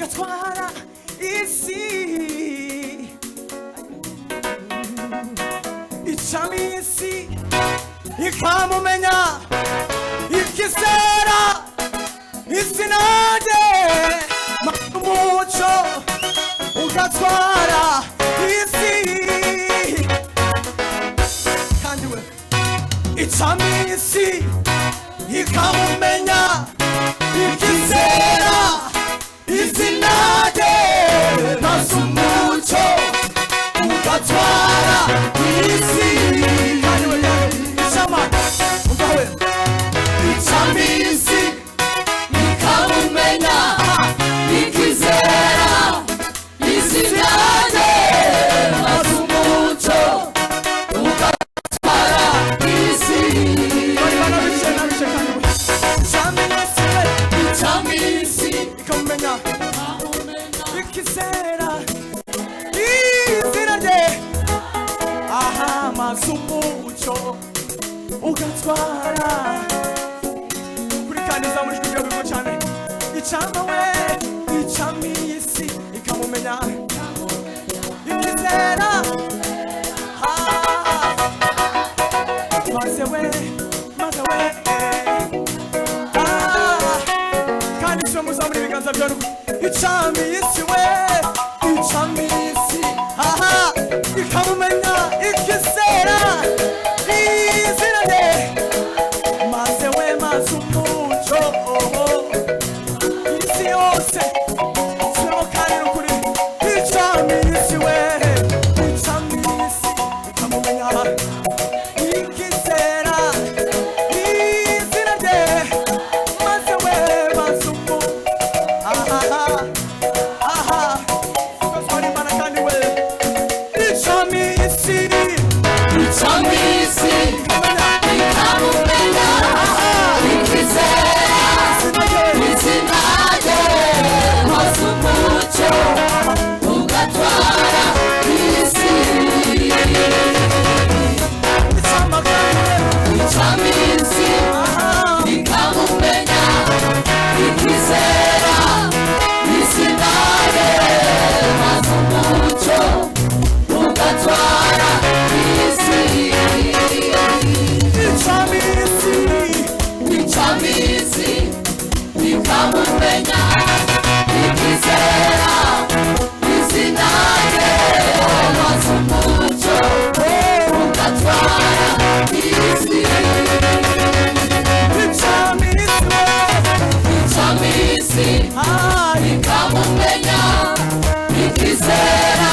ugatwara isi icami isi ikamumenya ikizera izina rye umuco ugatwara isi kandi we icami isi ikamumenya ikizera izina rye maze umuco ugatwara isi kandi we ishama umvawe icami isi ikamumenya ikizera izina rye maze umuco ugatwara isi icami isi ikamumenya ikizera izina rye aha maze umuco ugatwara kuri kandi zamujwe ibyo bigo cyane icama we icami isi ikamumenya ikizera maze we kandi cyo muzamura ibiganza byawe icami isi we icami isi aha ikamumenya ikizera izina rye maze we maze umuco isi yose simo kandi n'ukuri icami isi we icami isi ikamumenya ikizera izina rye maze we maze umuco ugatwara kandi we icami isi ikamumenya ikizera izina rye maze umuco ugatwara isi icami isi ikamumenya ikizera izina rye maze umuco ugatwara isi icami isi ikamumenya ikizera izina rye maze umuco ugatwara isi icami isi ikamumenya ikizera